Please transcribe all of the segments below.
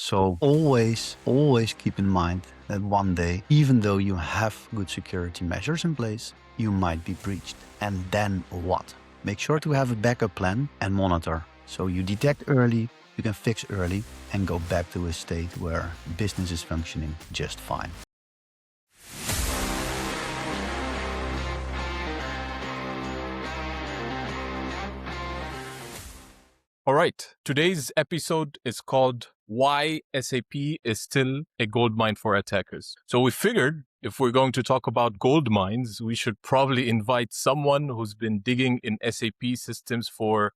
So always keep in mind that one day, even though you have good security measures in place, you might be breached. And then what? Make sure to have a backup plan and monitor. So you detect early, you can fix early, and go back to a state where business is functioning just fine. All right, today's episode is called Why SAP is Still a Goldmine for Attackers. So we figured if we're going to talk about gold mines, we should probably invite someone who's been digging in SAP systems for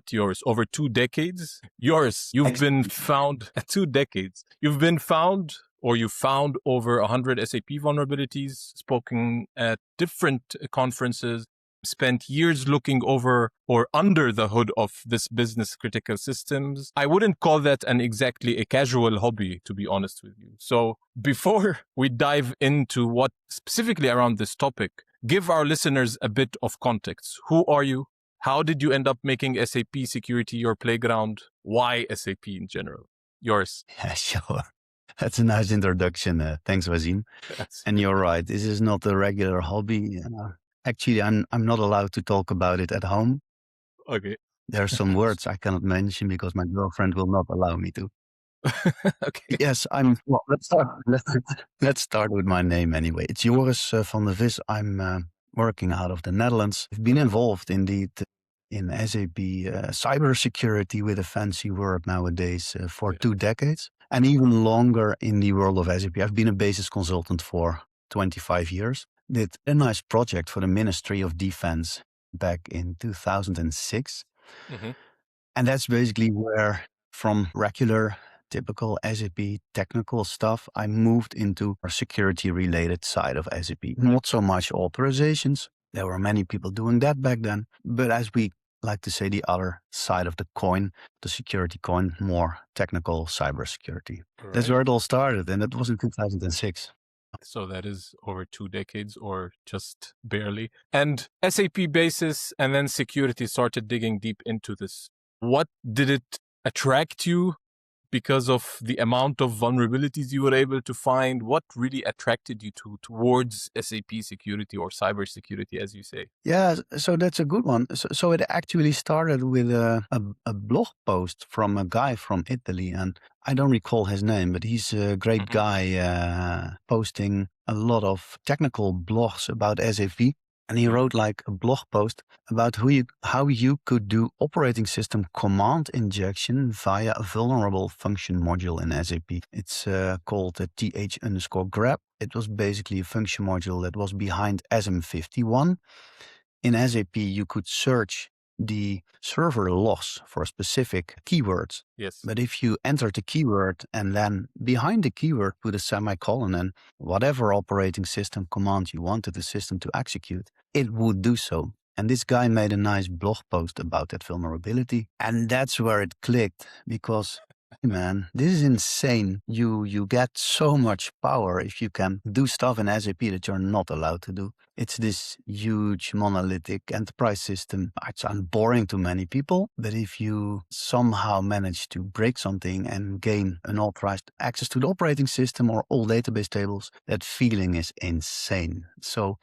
Joris, over 2 decades? Joris, you've been found 2 decades. You've been found or you found over 100 SAP vulnerabilities, spoken at different conferences, spent years looking over or under the hood of this business critical systems. I wouldn't call that exactly a casual hobby, to be honest with you. So before we dive into what specifically around this topic, give our listeners a bit of context. Who are you? How did you end up making SAP security your playground? Why SAP in general? Yours. Yeah, sure. That's a nice introduction. Thanks, Waseem. And you're right. This is not a regular hobby. Actually, I'm not allowed to talk about it at home. Okay. There are some words I cannot mention because my girlfriend will not allow me to. Okay. Yes, well, let's start with my name anyway. It's Joris van der Vis. I'm working out of the Netherlands. I've been involved indeed in SAP Cybersecurity, with a fancy word nowadays, for 2 decades, and even longer in the world of SAP. I've been a basis consultant for 25 years. Did a nice project for the Ministry of Defense back in 2006. Mm-hmm. And that's basically where, from regular, typical SAP technical stuff, I moved into a security-related side of SAP. Not so much authorizations. There were many people doing that back then. But as we like to say, the other side of the coin, the security coin, more technical cybersecurity. Right. That's where it all started, and that was in 2006. So that is over 2 decades or just barely. And SAP basis and then security started digging deep into this. What did it attract you because of the amount of vulnerabilities you were able to find? What really attracted you towards SAP security or cybersecurity, as you say? Yeah, so that's a good one. So it actually started with a blog post from a guy from Italy, and I don't recall his name, but he's a great guy, posting a lot of technical blogs about SAP. And he wrote like a blog post about how you could do operating system command injection via a vulnerable function module in SAP. It's called a th_grab. It was basically a function module that was behind SM51. In SAP, you could search the server logs for specific keywords. Yes. But if you enter the keyword and then behind the keyword put a semicolon and whatever operating system command you wanted the system to execute, it would do so. And this guy made a nice blog post about that vulnerability. And that's where it clicked, because man, this is insane. You get so much power if you can do stuff in SAP that you're not allowed to do. It's this huge monolithic enterprise system. It sounds boring to many people, but if you somehow manage to break something and gain unauthorized access to the operating system or all database tables, that feeling is insane. So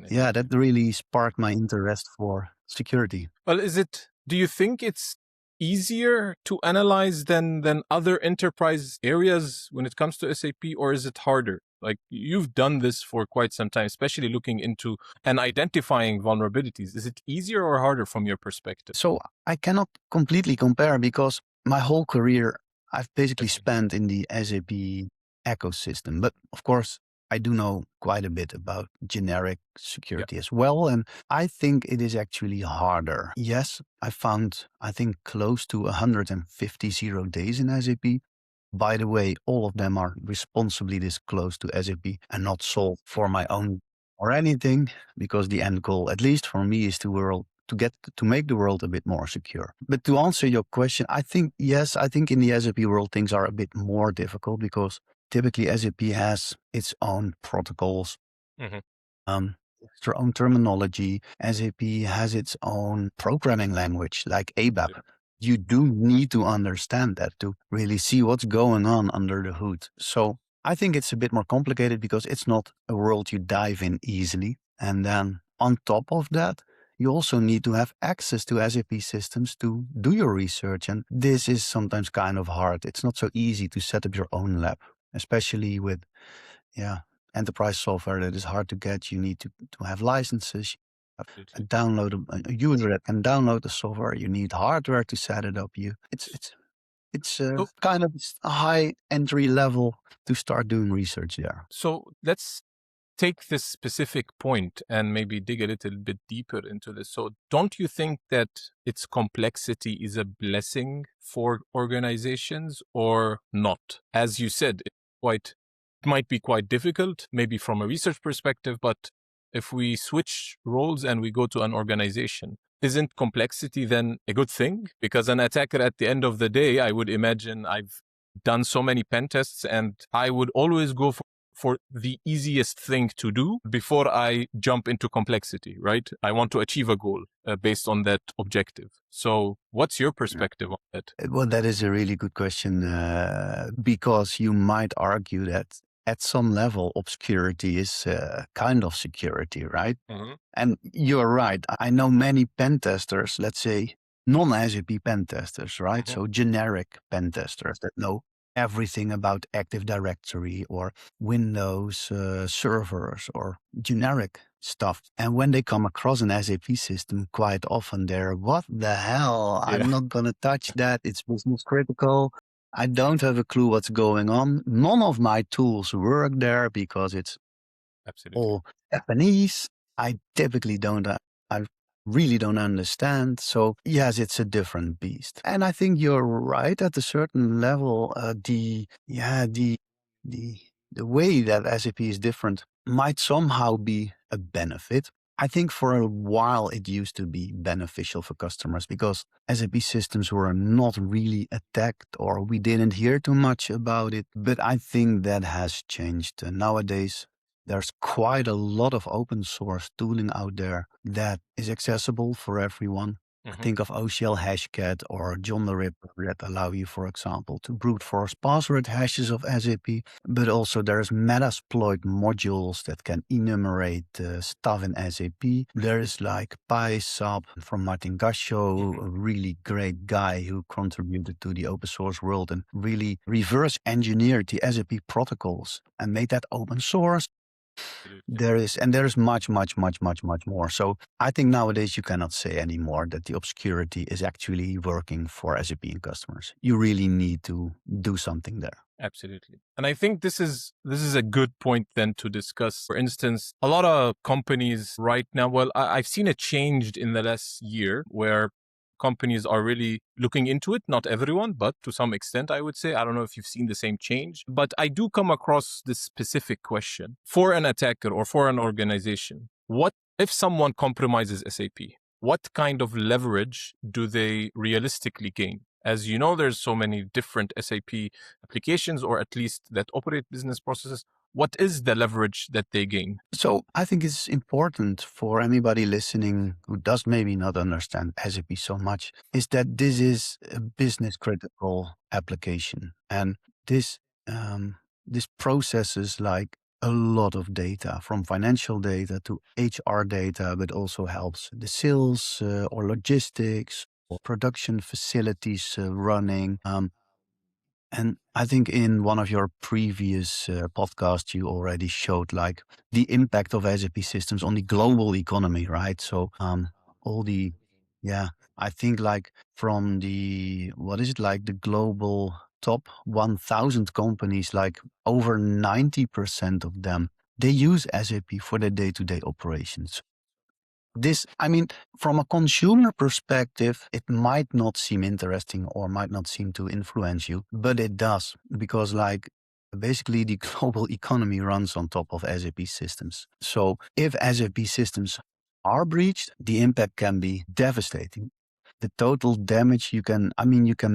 yeah, that really sparked my interest for security. Well, do you think it's easier to analyze than other enterprise areas when it comes to SAP, or is it harder? Like, you've done this for quite some time, especially looking into and identifying vulnerabilities. Is it easier or harder from your perspective? So I cannot completely compare, because my whole career I've basically spent in the SAP ecosystem. But of course, I do know quite a bit about generic security as well. And I think it is actually harder. Yes, I found, I think, close to 150 zero days in SAP. By the way, all of them are responsibly disclosed to SAP and not sold for my own or anything, because the end goal, at least for me, is to make the world a bit more secure. But to answer your question, I think, yes, I think in the SAP world, things are a bit more difficult, because typically SAP has its own protocols, its own terminology. SAP has its own programming language, like ABAP. you do need to understand that to really see what's going on under the hood. So I think it's a bit more complicated because it's not a world you dive in easily. And then on top of that, you also need to have access to SAP systems to do your research. And this is sometimes kind of hard. It's not so easy to set up your own lab, especially with, enterprise software that is hard to get. You need to have licenses. Download a user that can download the software. You need hardware to set it up. It's kind of a high entry level to start doing research there. So let's take this specific point and maybe dig a little bit deeper into this. So don't you think that its complexity is a blessing for organizations or not? As you said, it might be quite difficult, maybe from a research perspective, but if we switch roles and we go to an organization, isn't complexity then a good thing? Because an attacker at the end of the day, I would imagine I've done so many pen tests and I would always go for the easiest thing to do before I jump into complexity, right? I want to achieve a goal based on that objective. So what's your perspective on that? Well, that is a really good question because you might argue that at some level, obscurity is kind of security, right? Mm-hmm. And you're right. I know many pen testers, let's say non-SAP pen testers, right? Mm-hmm. So generic pen testers that know everything about Active Directory or Windows servers or generic stuff. And when they come across an SAP system, quite often they're, what the hell? Yeah. I'm not going to touch that. It's business critical. I don't have a clue what's going on. None of my tools work there because it's all Japanese. I typically don't, I really don't understand. So yes, it's a different beast. And I think you're right at a certain level. The way that SAP is different might somehow be a benefit. I think for a while it used to be beneficial for customers because SAP systems were not really attacked or we didn't hear too much about it. But I think that has changed. Nowadays, there's quite a lot of open source tooling out there that is accessible for everyone. Mm-hmm. Think of OCL Hashcat or John the Ripper that allow you, for example, to brute force password hashes of SAP. But also there's Metasploit modules that can enumerate stuff in SAP. There's like PySAP from Martin Gasho, a really great guy who contributed to the open source world and really reverse engineered the SAP protocols and made that open source. There is much more. So I think nowadays you cannot say anymore that the obscurity is actually working for SAP and customers. You really need to do something there. Absolutely. And I think this is a good point then to discuss. For instance, a lot of companies right now, well, I've seen it changed in the last year where companies are really looking into it. Not everyone, but to some extent, I would say. I don't know if you've seen the same change, but I do come across this specific question for an attacker or for an organization. What if someone compromises SAP? What kind of leverage do they realistically gain? As you know, there's so many different SAP applications, or at least that operate business processes. What is the leverage that they gain? So I think it's important for anybody listening who does maybe not understand SAP so much, is that this is a business critical application. And this processes like a lot of data, from financial data to HR data, but also helps the sales or logistics or production facilities running. And I think in one of your previous podcasts, you already showed like the impact of SAP systems on the global economy, right? So I think like from the, the global top 1,000 companies, like over 90% of them, they use SAP for their day-to-day operations. From a consumer perspective, it might not seem interesting or might not seem to influence you, but it does, because like basically the global economy runs on top of SAP systems. So if SAP systems are breached, the impact can be devastating. The total damage you can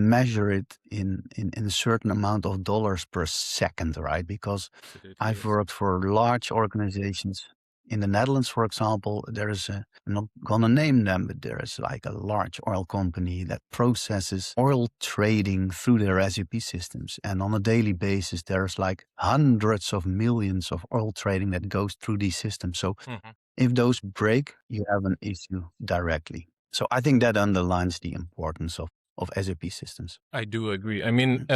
measure it in a certain amount of dollars per second, right? Because I've worked for large organizations. In the Netherlands, for example, there is I'm not going to name them, but there is like a large oil company that processes oil trading through their SAP systems. And on a daily basis, there's like hundreds of millions of oil trading that goes through these systems. So if those break, you have an issue directly. So I think that underlines the importance of SAP systems. I do agree. I mean,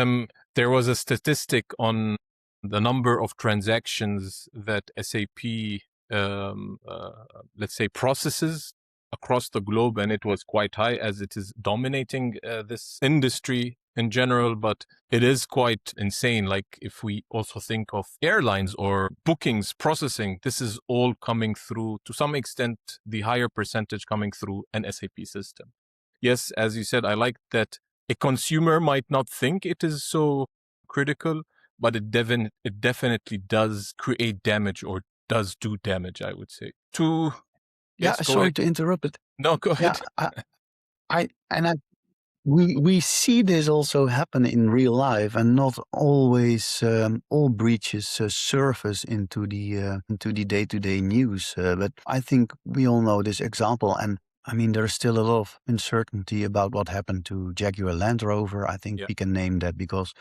there was a statistic on the number of transactions that SAP, let's say, processes across the globe, and it was quite high as it is dominating this industry in general, but it is quite insane. Like if we also think of airlines or bookings processing, this is all coming through, to some extent, the higher percentage coming through an SAP system. Yes, as you said, I like that a consumer might not think it is so critical, but it definitely does create damage or does do damage, I would say. Sorry to interrupt, but no, go ahead. We see this also happen in real life, and not always all breaches surface into the day-to-day news. But I think we all know this example, and I mean there's still a lot of uncertainty about what happened to Jaguar Land Rover. I think we can name that because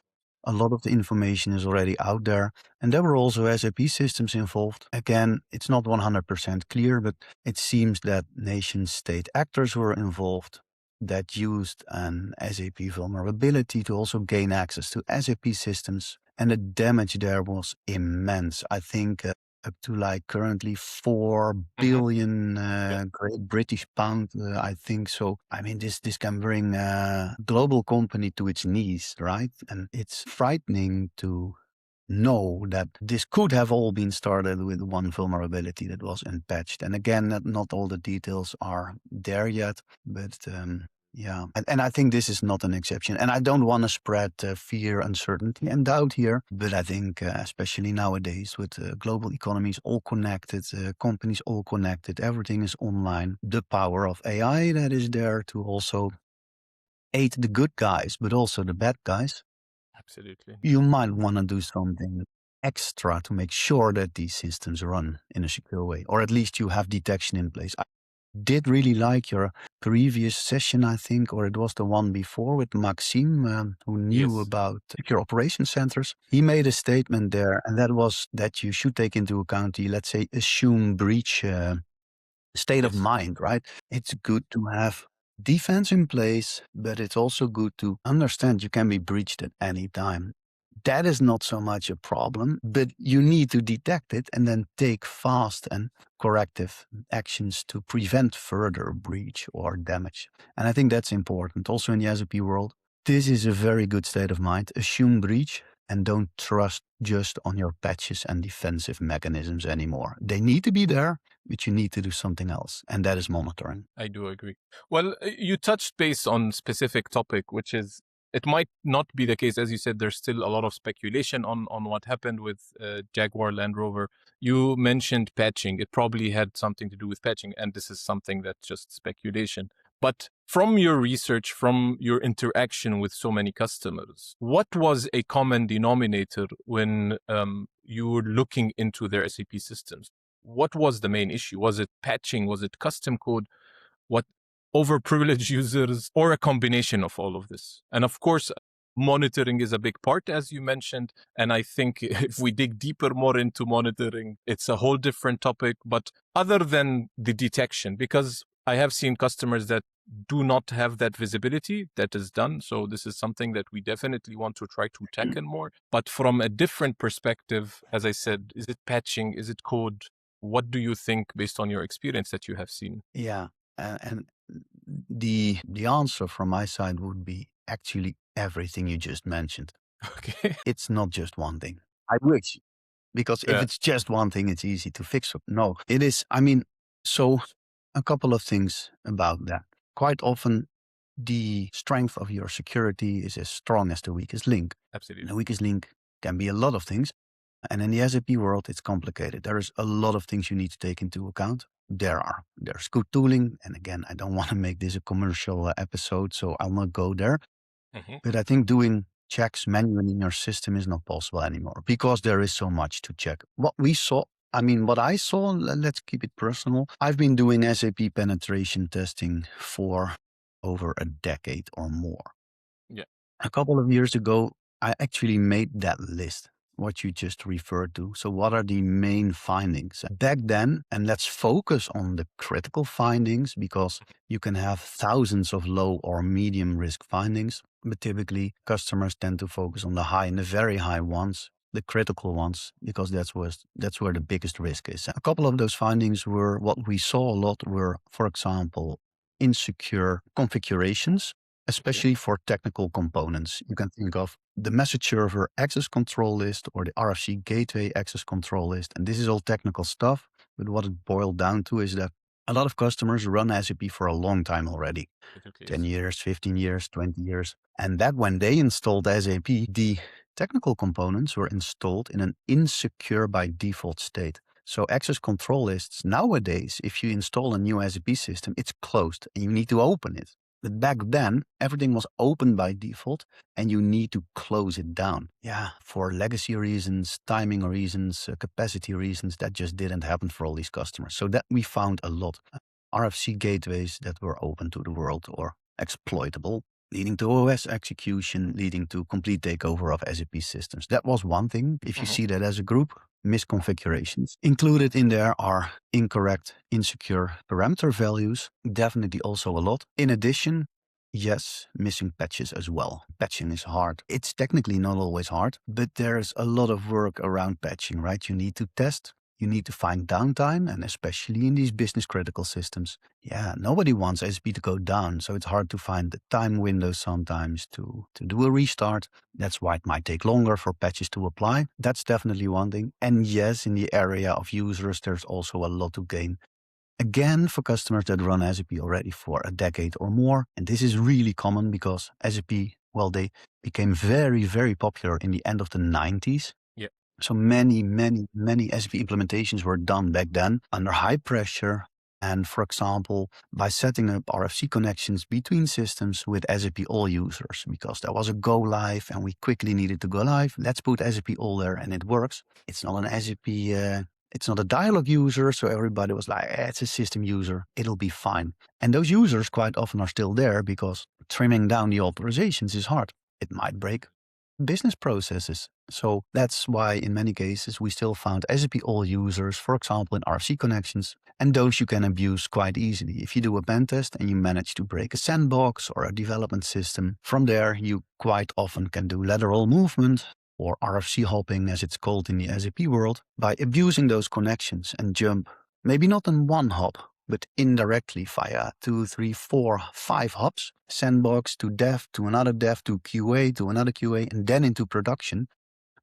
a lot of the information is already out there, and there were also SAP systems involved. Again, it's not 100% clear, but it seems that nation-state actors were involved that used an SAP vulnerability to also gain access to SAP systems. And the damage there was immense. I think up to like currently 4 billion Great British pound, I think. So, I mean, this can bring a global company to its knees, right? And it's frightening to know that this could have all been started with one vulnerability that was unpatched. And again, not all the details are there yet, but yeah. And I think this is not an exception. And I don't want to spread fear, uncertainty, and doubt here. But I think, especially nowadays with global economies all connected, companies all connected, everything is online, the power of AI that is there to also aid the good guys, but also the bad guys. Absolutely. You might want to do something extra to make sure that these systems run in a secure way, or at least you have detection in place. I did really like your previous session, I think, or it was the one before with Maxime, who knew about secure operation centers. He made a statement there, and that was that you should take into account the, let's say, assume breach state of mind, right? It's good to have defense in place, but it's also good to understand you can be breached at any time. That is not so much a problem, but you need to detect it and then take fast and corrective actions to prevent further breach or damage. And I think that's important. Also in the SAP world, this is a very good state of mind. Assume breach and don't trust just on your patches and defensive mechanisms anymore. They need to be there, but you need to do something else, and that is monitoring. I do agree. Well, you touched base on specific topic, which is it might not be the case. As you said, there's still a lot of speculation on what happened with Jaguar Land Rover. You mentioned patching. It probably had something to do with patching, and this is something that's just speculation. But from your research, from your interaction with so many customers, what was a common denominator when you were looking into their SAP systems? What was the main issue? Was it patching? Was it custom code? What overprivileged users, or a combination of all of this? And of course, monitoring is a big part, as you mentioned. And I think if we dig deeper more into monitoring, it's a whole different topic. But other than the detection, because I have seen customers that do not have that visibility that is done. So this is something that we definitely want to try to tackle more. But from a different perspective, as I said, is it patching? Is it code? What do you think based on your experience that you have seen? Yeah. And the answer from my side would be actually everything you just mentioned. Okay. It's not just one thing. I wish, because if it's just one thing, it's easy to fix. No, it is. I mean, so a couple of things about that. Quite often, the strength of your security is as strong as the weakest link. Absolutely. The weakest link can be a lot of things. And in the SAP world, it's complicated. There is a lot of things you need to take into account. There's good tooling. And again, I don't want to make this a commercial episode, so I'll not go there. But I think doing checks manually in your system is not possible anymore because there is so much to check. What we saw I mean, what I saw, let's keep it personal. I've been doing SAP penetration testing for over a decade or more. Yeah. A couple of years ago, I actually made that list, what you just referred to. So what are the main findings? Back then, and let's focus on the critical findings, because you can have thousands of low or medium risk findings, but typically customers tend to focus on the high and the very high ones, the critical ones, because that's where the biggest risk is. A couple of those findings were, what we saw a lot were, for example, insecure configurations, especially for technical components. You can think of the message server access control list or the RFC gateway access control list. And this is all technical stuff, but what it boiled down to is that a lot of customers run SAP for a long time already. 10 years, 15 years, 20 years. And that when they installed SAP, the technical components were installed in an insecure by default state. So access control lists nowadays, if you install a new SAP system, it's closed and you need to open it. But back then, everything was open by default and you need to close it down. Yeah, for legacy reasons, timing reasons, capacity reasons, that just didn't happen for all these customers. So that we found a lot. RFC gateways that were open to the world or exploitable, leading to OS execution, leading to complete takeover of SAP systems. That was one thing. If you see that as a group, misconfigurations. Included in there are incorrect, insecure parameter values, definitely also a lot. In addition, yes, missing patches as well. Patching is hard. It's technically not always hard, but there's a lot of work around patching, right? You need to test. You need to find downtime, and especially in these business critical systems. Yeah, nobody wants SAP to go down, so it's hard to find the time window sometimes to do a restart. That's why it might take longer for patches to apply. That's definitely one thing. And yes, in the area of users, there's also a lot to gain. Again, for customers that run SAP already for a decade or more. And this is really common because SAP, well, they became very, very popular in the end of the 90s. So many SAP implementations were done back then under high pressure. And for example, by setting up RFC connections between systems with SAP all users, because there was a go live and we quickly needed to go live. Let's put SAP all there and it works. It's not an SAP, it's not a dialog user. So everybody was like, it's a system user. It'll be fine. And those users quite often are still there because trimming down the authorizations is hard. It might break business processes. So that's why in many cases we still found SAP all users, for example, in RFC connections, and those you can abuse quite easily. If you do a pen test and you manage to break a sandbox or a development system, from there you quite often can do lateral movement or RFC hopping as it's called in the SAP world by abusing those connections and jump, maybe not in one hop, but indirectly via 2, 3, 4, 5 hops, sandbox to dev, to another dev, to QA, to another QA, and then into production.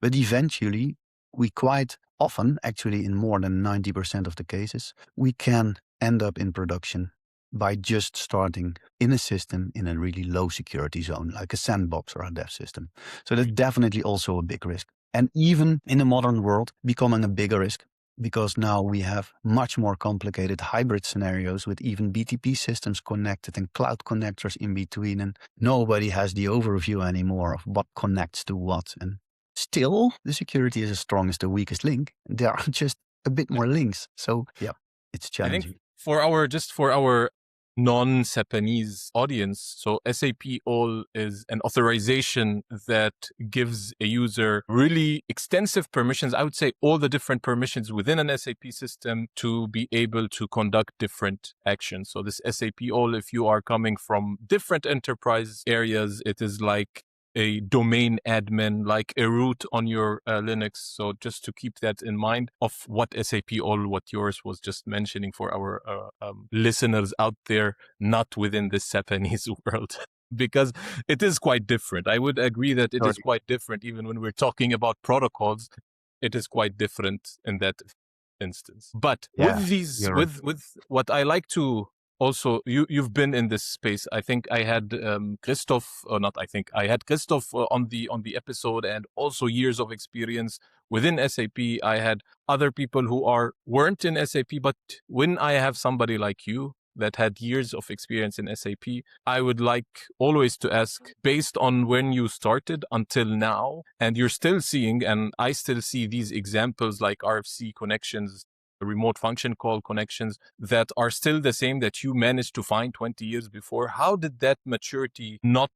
But eventually, we quite often, actually in more than 90% of the cases, we can end up in production by just starting in a system in a really low security zone, like a sandbox or a dev system. So that's definitely also a big risk. And even in the modern world, becoming a bigger risk, because now we have much more complicated hybrid scenarios with even BTP systems connected and cloud connectors in between. And nobody has the overview anymore of what connects to what. And still, the security is as strong as the weakest link. There are just a bit more links. So yeah, it's challenging. I think for our non-Japanese audience, so SAP all is an authorization that gives a user really extensive permissions. I would say all the different permissions within an SAP system to be able to conduct different actions. So this SAP all, if you are coming from different enterprise areas, it is like a domain admin, like a root on your Linux. So just to keep that in mind of what SAP all, what Joris was just mentioning for our listeners out there, not within this Japanese world, because it is quite different. I would agree that it is quite different. Even when we're talking about protocols, it is quite different in that instance. But with these, with what I like to also, you've been in this space. I think I had Christoph, or not. I think I had Christoph on the episode, and also years of experience within SAP. I had other people who weren't in SAP, but when I have somebody like you that had years of experience in SAP, I would like always to ask, based on when you started until now, and you're still seeing, and I still see these examples like RFC connections remote function call connections that are still the same that you managed to find 20 years before. How did that maturity not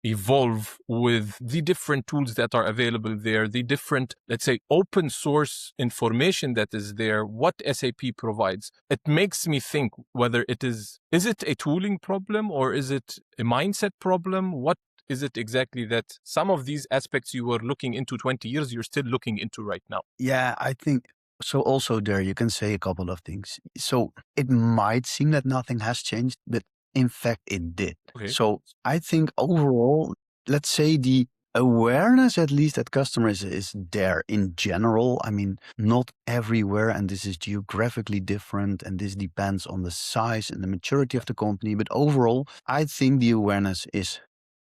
evolve with the different tools that are available there, the different, let's say, open source information that is there, what SAP provides? It makes me think whether is it a tooling problem or is it a mindset problem? What is it exactly that some of these aspects you were looking into 20 years, you're still looking into right now? Yeah, I think so. Also, there you can say a couple of things. So it might seem that nothing has changed, but in fact, it did. Okay. So I think overall, let's say the awareness, at least at customers, is there in general. I mean, not everywhere, and this is geographically different, and this depends on the size and the maturity of the company. But overall, I think the awareness is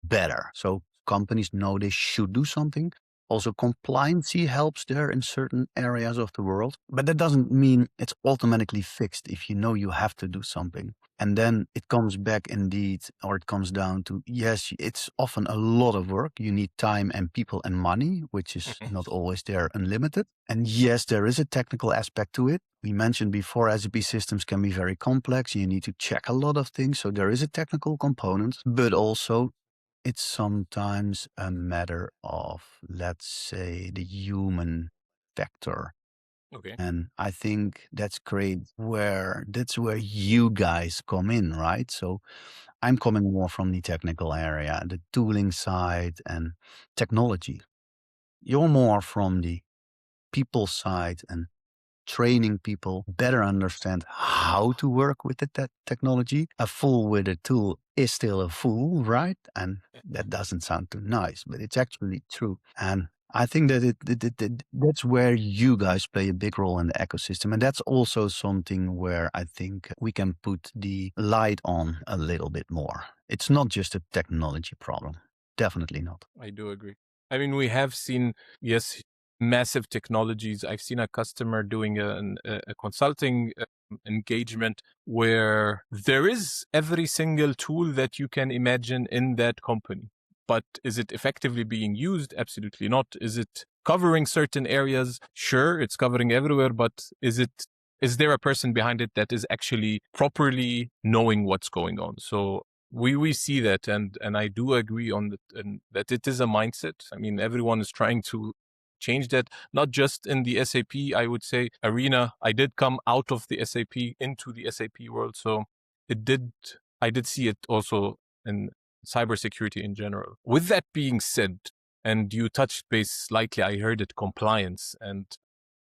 better. So companies know they should do something. Also, compliancy helps there in certain areas of the world, but that doesn't mean it's automatically fixed if you know you have to do something. And then it comes back indeed, or it comes down to, yes, it's often a lot of work. You need time and people and money, which is not always there unlimited. And yes, there is a technical aspect to it. We mentioned before, SAP systems can be very complex. You need to check a lot of things. So there is a technical component, but also it's sometimes a matter of, let's say, the human factor. Okay. And I think that's great that's where you guys come in, right? So I'm coming more from the technical area, the tooling side and technology. You're more from the people side and training people better understand how to work with the technology. A fool with a tool is still a fool, right? And that doesn't sound too nice, but it's actually true. And I think that that's where you guys play a big role in the ecosystem. And that's also something where I think we can put the light on a little bit more. It's not just a technology problem. Definitely not. I do agree. I mean, we have seen, yes, massive technologies. I've seen a customer doing a consulting engagement where there is every single tool that you can imagine in that company. But is it effectively being used? Absolutely not. Is it covering certain areas? Sure, it's covering everywhere, but is there a person behind it that is actually properly knowing what's going on? So we see that, and I do agree on that, and that it is a mindset. I mean, everyone is trying to change that, not just in the SAP, I would say, arena. I did come out of the SAP into the SAP world, so I did see it also in cybersecurity in general. With that being said, and you touched base slightly, I heard it, compliance, and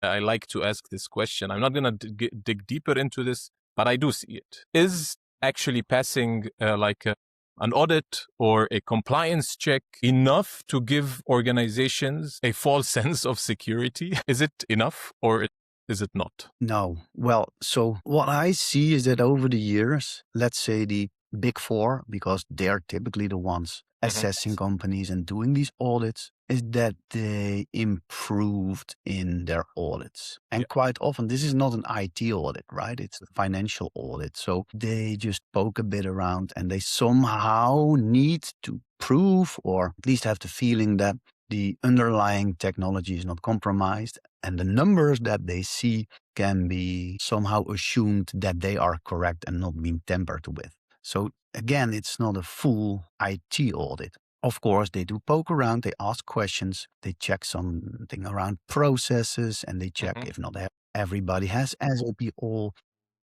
I like to ask this question. I'm not going to dig deeper into this, but I do see it. Is actually passing an audit or a compliance check enough to give organizations a false sense of security? Is it enough or is it not? No. Well, so what I see is that over the years, let's say the Big Four, because they're typically the ones assessing companies and doing these audits, is that they improved in their audits. And quite often, this is not an IT audit, right? It's a financial audit. So they just poke a bit around and they somehow need to prove, or at least have the feeling that the underlying technology is not compromised, and the numbers that they see can be somehow assumed that they are correct and not being tampered with. So again, it's not a full IT audit. Of course, they do poke around, they ask questions, they check something around processes, and they check if not everybody has SAP all,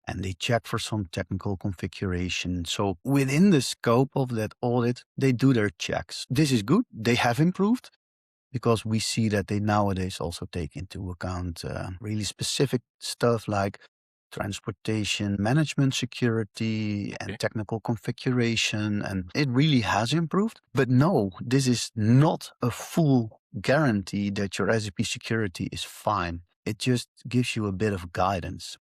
and they check for some technical configuration. So within the scope of that audit, they do their checks. This is good. They have improved, because we see that they nowadays also take into account really specific stuff like transportation management security and technical configuration, and it really has improved. But no, this is not a full guarantee that your SAP security is fine. It just gives you a bit of guidance.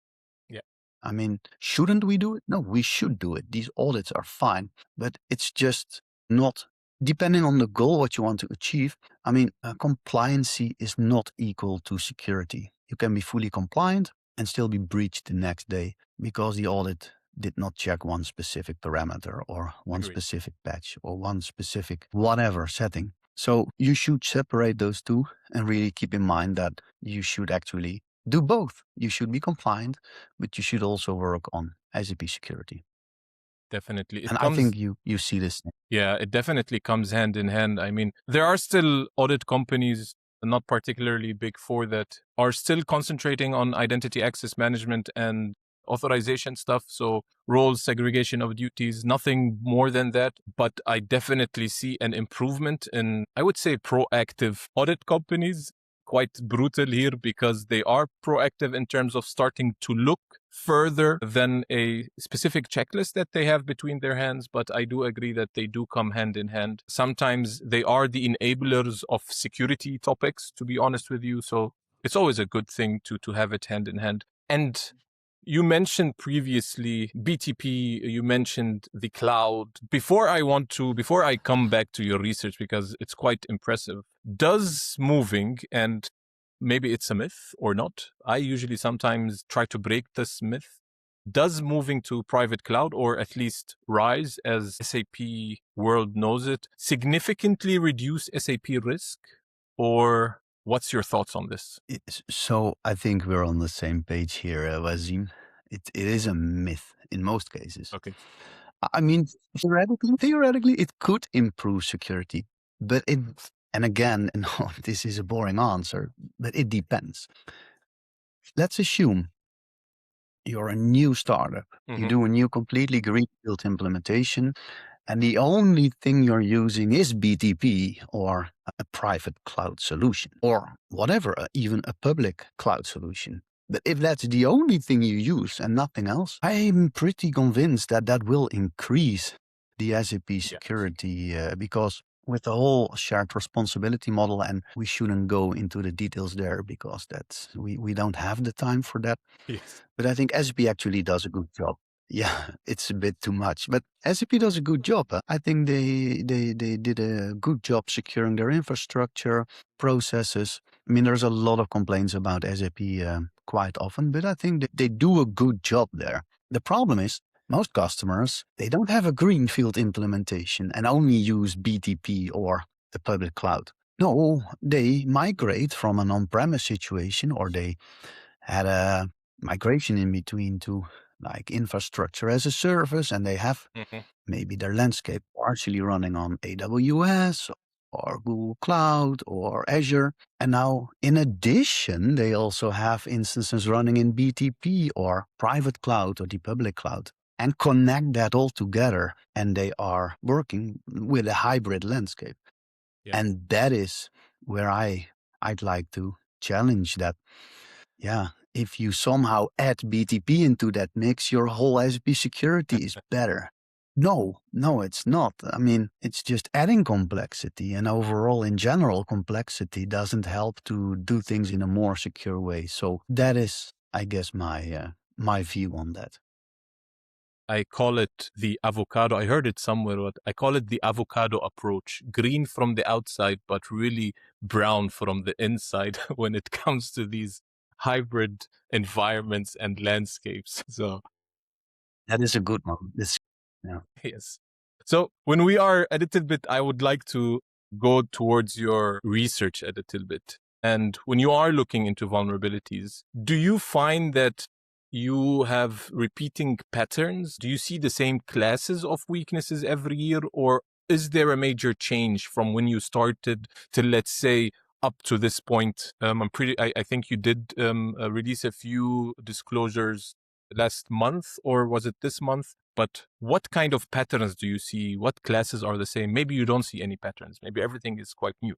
Yeah. I mean, shouldn't we do it? No, we should do it. These audits are fine, but it's just not, depending on the goal, what you want to achieve. I mean, compliancy is not equal to security. You can be fully compliant and still be breached the next day because the audit did not check one specific parameter or one specific patch or one specific whatever setting. So you should separate those two and really keep in mind that you should actually do both. You should be compliant, but you should also work on SAP security. Definitely. And I think you see this. Yeah, it definitely comes hand in hand. I mean, there are still audit companies, not particularly big four, that are still concentrating on identity access management and authorization stuff. So roles, segregation of duties, nothing more than that. But I definitely see an improvement in, I would say, proactive audit companies. Quite brutal here because they are proactive in terms of starting to look further than a specific checklist that they have between their hands. But I do agree that they do come hand in hand. Sometimes they are the enablers of security topics, to be honest with you. So it's always a good thing to have it hand in hand. And you mentioned previously BTP, you mentioned the cloud. Before I come back to your research, because it's quite impressive, does moving, and maybe it's a myth or not, I usually sometimes try to break this myth, does moving to private cloud, or at least RISE as SAP world knows it, significantly reduce SAP risk? Or what's your thoughts on this? So I think we're on the same page here, Waseem. It is a myth in most cases. Okay. I mean, theoretically, it could improve security, but and again, no, this is a boring answer, but it depends. Let's assume you're a new startup. You do a new completely greenfield implementation, and the only thing you're using is BTP or a private cloud solution or whatever, even a public cloud solution. But if that's the only thing you use and nothing else, I'm pretty convinced that that will increase the SAP security because with the whole shared responsibility model, and we shouldn't go into the details there because we don't have the time for that. Yes. But I think SAP actually does a good job. Yeah, it's a bit too much, but SAP does a good job. I think they did a good job securing their infrastructure, processes. I mean, there's a lot of complaints about SAP quite often, but I think that they do a good job there. The problem is most customers, they don't have a greenfield implementation and only use BTP or the public cloud. No, they migrate from an on-premise situation, or they had a migration in between to like infrastructure as a service, and they have maybe their landscape partially running on AWS or Google Cloud or Azure. And now, in addition, they also have instances running in BTP or private cloud or the public cloud, and connect that all together. And they are working with a hybrid landscape. Yeah. And that is where I'd like to challenge that. Yeah, if you somehow add BTP into that mix, your whole SAP security is better. No, it's not. I mean, it's just adding complexity, and overall, in general, complexity doesn't help to do things in a more secure way. So that is, I guess, my view on that. I call it the avocado. I heard it somewhere, but I call it the avocado approach. Green from the outside, but really brown from the inside when it comes to these hybrid environments and landscapes. So That is a good one. Yeah. yes. So when we are a little bit, I would like to go towards your research a little bit. And when you are looking into vulnerabilities, do you find that you have repeating patterns? Do you see the same classes of weaknesses every year? Or is there a major change from when you started to, let's say, up to this point? I think you did release a few disclosures last month, or was it this month? But what kind of patterns do you see? What classes are the same? Maybe you don't see any patterns. Maybe everything is quite new.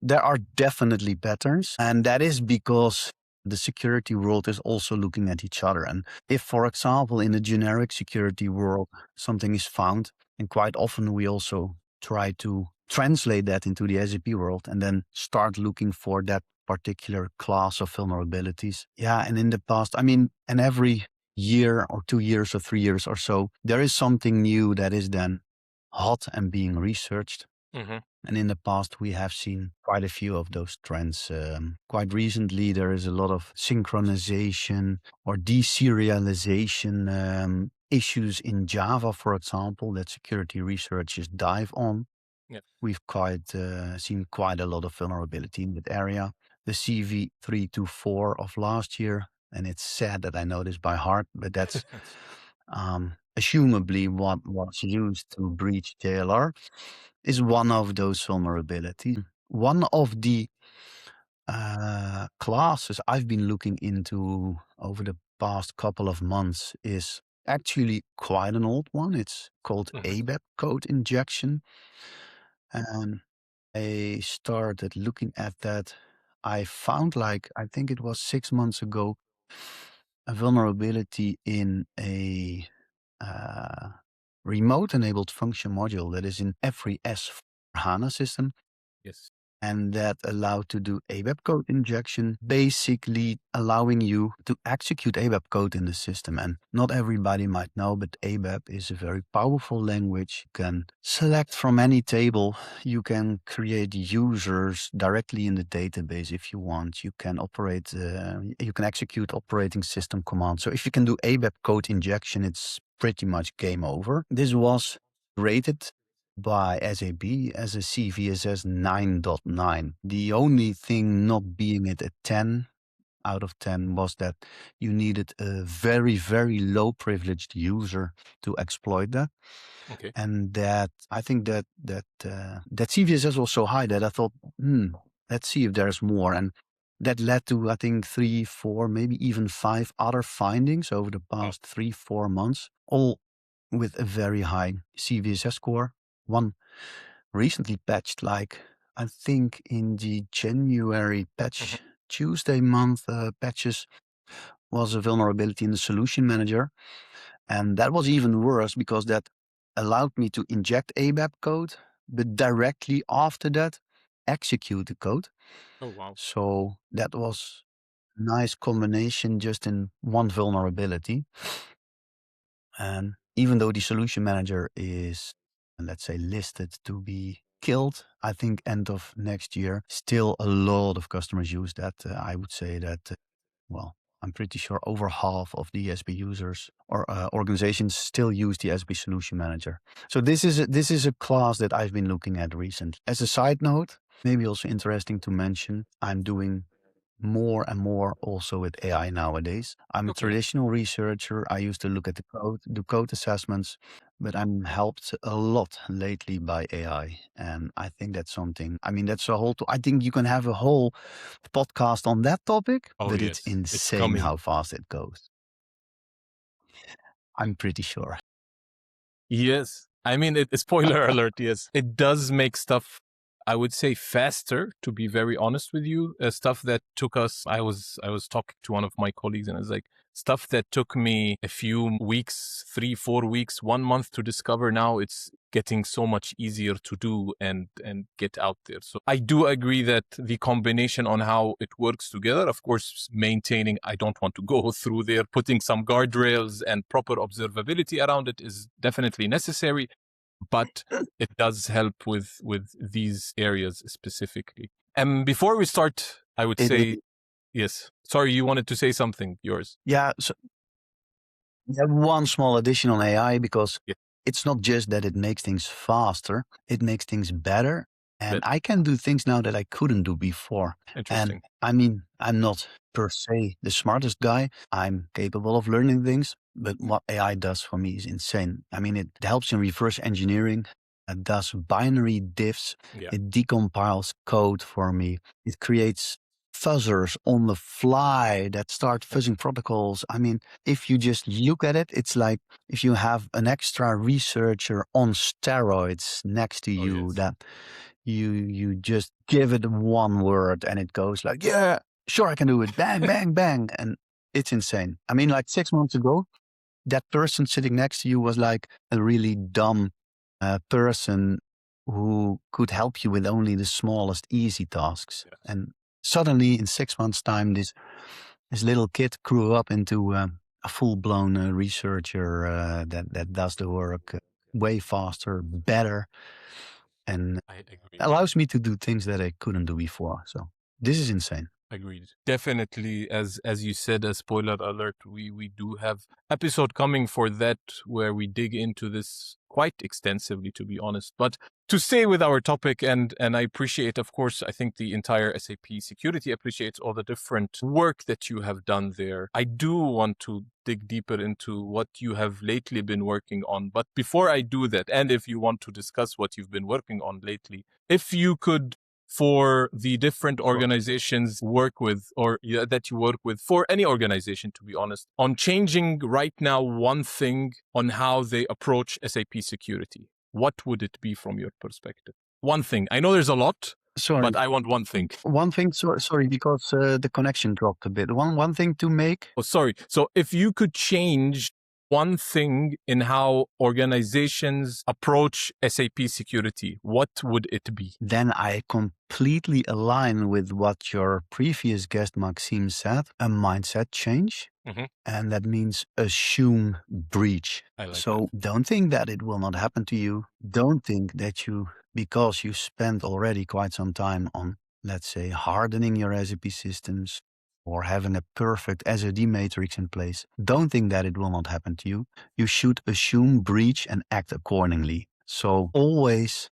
There are definitely patterns, and that is because the security world is also looking at each other. And if, for example, in the generic security world, something is found, and quite often we also try to translate that into the SAP world and then start looking for that particular class of vulnerabilities. Yeah, and in the past, I mean, and every year or 2 years or 3 years or so, there is something new that is then hot and being researched. And in the past, we have seen quite a few of those trends. Quite recently, there is a lot of synchronization or deserialization issues in Java, for example, that security researchers dive on. Yeah. We've seen quite a lot of vulnerability in that area. the CV324 of last year. And it's sad that I know this by heart, but that's assumably what was used to breach JLR is one of those vulnerabilities. One of the classes I've been looking into over the past couple of months is actually quite an old one. It's called ABAP code injection. And I started looking at that. I found, like, I think it was 6 months ago, a vulnerability in a remote enabled function module that is in every S/4HANA system. Yes. And that allowed to do ABAP code injection, basically allowing you to execute ABAP code in the system. And not everybody might know, but ABAP is a very powerful language. You can select from any table. You can create users directly in the database if you want. You can operate, you can execute operating system commands. So if you can do ABAP code injection, it's pretty much game over. This was rated by SAP as a CVSS 9.9. The only thing not being it a 10 out of 10 was that you needed a very, very low privileged user to exploit that. Okay. And that I think that CVSS was so high that I thought, let's see if there's more. And that led to, I think, 3, 4, maybe even 5 other findings over the past 3-4 months, all with a very high CVSS score. One recently patched, like I think in the January patch, Tuesday month patches, was a vulnerability in the solution manager. And that was even worse because that allowed me to inject ABAP code, but directly after that, execute the code. Oh, wow. So that was a nice combination just in one vulnerability. And even though the solution manager is, let's say, listed to be killed, I think end of next year, still a lot of customers use that. I would say that, well, I'm pretty sure over half of the SB users or organizations still use the SB Solution Manager. So this is a class that I've been looking at recently. As a side note, maybe also interesting to mention, I'm doing more and more also with AI nowadays. I'm a traditional researcher. I used to look at the code, do code assessments, but I'm helped a lot lately by AI. And I think that's something, I mean, that's a whole, I think you can have a whole podcast on that topic, but it's insane how fast it goes. I'm pretty sure. Yes. I mean, spoiler alert, yes. It does make stuff, I would say, faster, to be very honest with you. Stuff that took us, I was talking to one of my colleagues and I was like, stuff that took me a few weeks, 3-4 weeks, 1 month to discover, now it's getting so much easier to do and get out there. So I do agree that the combination on how it works together, of course, maintaining, I don't want to go through there, putting some guardrails and proper observability around it is definitely necessary, but it does help with these areas specifically. And before we start, I would say, yes. Sorry, you wanted to say something, yours. Yeah. So one small addition on AI, because it's not just that it makes things faster, it makes things better. And I can do things now that I couldn't do before. Interesting. And I mean, I'm not per se the smartest guy. I'm capable of learning things, but what AI does for me is insane. I mean, it helps in reverse engineering. It does binary diffs. It decompiles code for me. It creates fuzzers on the fly that start fuzzing protocols. I mean, if you just look at it, it's like if you have an extra researcher on steroids next to you, that you just give it one word and it goes like, yeah, sure, I can do it. Bang, bang, bang. And it's insane. I mean, like 6 months ago, that person sitting next to you was like a really dumb person who could help you with only the smallest easy tasks. And suddenly in 6 months' time, this little kid grew up into a full-blown researcher that does the work way faster, better, and allows me to do things that I couldn't do before. So this is insane. Agreed. Definitely, as you said, a spoiler alert, we do have episode coming for that where we dig into this quite extensively, to be honest. But to stay with our topic, and I appreciate, of course, I think the entire SAP security appreciates all the different work that you have done there. I do want to dig deeper into what you have lately been working on. But before I do that, and if you want to discuss what you've been working on lately, if you could, for the different organizations work with, or that you work with, for any organization, to be honest, on changing right now one thing on how they approach SAP security, what would it be from your perspective? One thing. I know there's a lot, but I want one thing. One thing, sorry, because the connection dropped a bit. One thing to make. Oh, sorry. So if you could change one thing in how organizations approach SAP security, what would it be? Then I completely align with what your previous guest, Maxime, said, a mindset change. Mhm. And that means assume breach. I like So don't think that it will not happen to you. Don't think that because you spent already quite some time on, let's say, hardening your SAP systems or having a perfect SOD matrix in place, don't think that it will not happen to you. You should assume breach and act accordingly. So always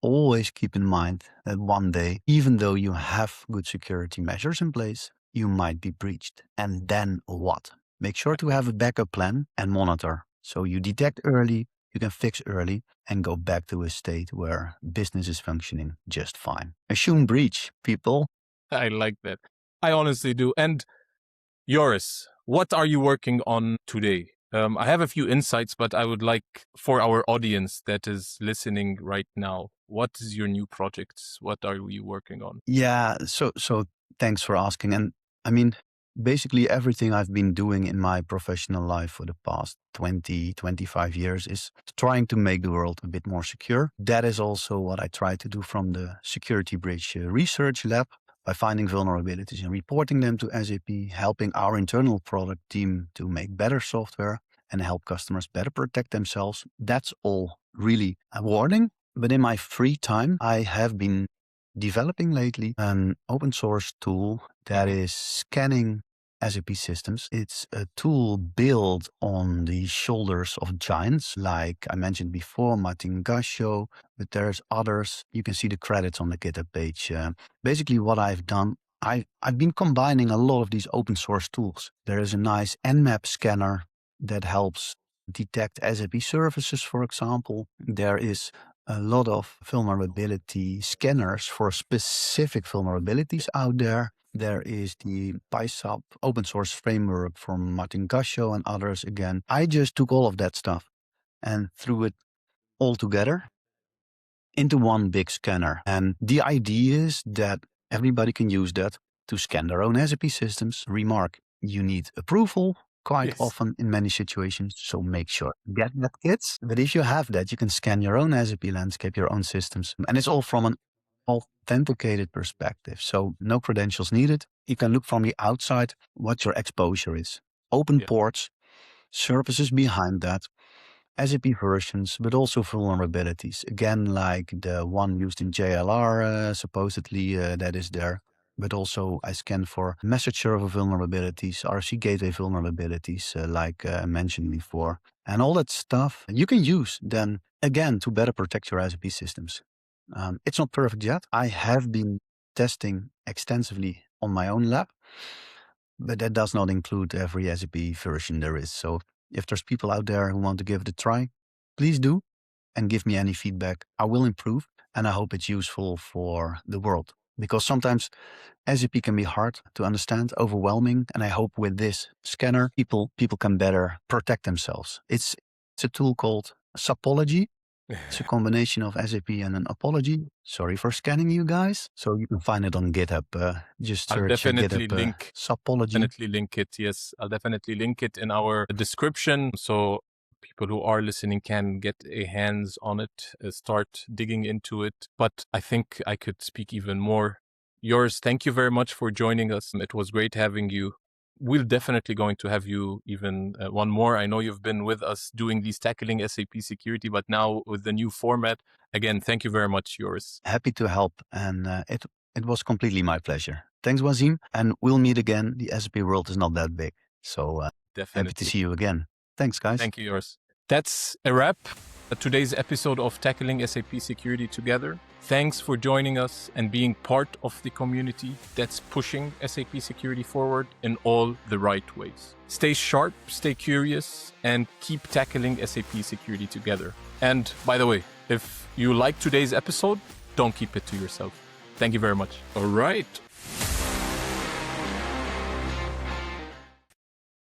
keep in mind that one day, even though you have good security measures in place, you might be breached. And then what? Make sure to have a backup plan and monitor. So you detect early, you can fix early, and go back to a state where business is functioning just fine. Assume breach, people. I like that. I honestly do. And Joris, what are you working on today? I have a few insights, but I would like, for our audience that is listening right now, what is your new projects? What are you working on? Yeah, so thanks for asking. And I mean, basically everything I've been doing in my professional life for the past 20, 25 years is trying to make the world a bit more secure. That is also what I try to do from the Security Bridge Research Lab, by finding vulnerabilities and reporting them to SAP, helping our internal product team to make better software and help customers better protect themselves. That's all really rewarding. But in my free time, I have been developing lately an open source tool that is scanning SAP systems. It's a tool built on the shoulders of giants, like I mentioned before, Martin Gasho, but there's others. You can see the credits on the GitHub page. Basically what I've done, I've been combining a lot of these open source tools. There is a nice Nmap scanner that helps detect SAP services, for example. There is a lot of vulnerability scanners for specific vulnerabilities out there. There is the PySAP open source framework from Martin Gasho and others again. I just took all of that stuff and threw it all together into one big scanner. And the idea is that everybody can use that to scan their own SAP systems. Remark, you need approval quite often in many situations, so make sure you get that kit. But if you have that, you can scan your own SAP landscape, your own systems, and it's all from an authenticated perspective. So no credentials needed. You can look from the outside what your exposure is. Open ports, services behind that, SAP versions, but also vulnerabilities. Again, like the one used in JLR, supposedly that is there. But also I scan for message server vulnerabilities, RC gateway vulnerabilities, like I mentioned before. And all that stuff you can use then, again, to better protect your SAP systems. It's not perfect yet. I have been testing extensively on my own lab, but that does not include every SAP version there is. So if there's people out there who want to give it a try, please do and give me any feedback. I will improve, and I hope it's useful for the world. Because sometimes SAP can be hard to understand, overwhelming, and I hope with this scanner, people can better protect themselves. It's a tool called Sapology. It's a combination of SAP and an apology. Sorry for scanning you guys. So you can find it on GitHub. Just search definitely GitHub link Sapology. Definitely link it. Yes, I'll definitely link it in our description, so people who are listening can get a hands on it, start digging into it. But I think I could speak even more. Yours, thank you very much for joining us. It was great having you. We're definitely going to have you even one more. I know you've been with us doing these tackling SAP security, but now with the new format. Again, thank you very much, Joris. Happy to help. And it It was completely my pleasure. Thanks, Waseem. And we'll meet again. The SAP world is not that big. So happy to Definitely. see you again. Thanks, guys. Thank you, Joris. That's a wrap. Today's episode of Tackling SAP Security Together. Thanks for joining us and being part of the community that's pushing SAP security forward in all the right ways. Stay sharp, stay curious, and keep tackling SAP security together. And by the way, if you like today's episode, don't keep it to yourself. Thank you very much. All right.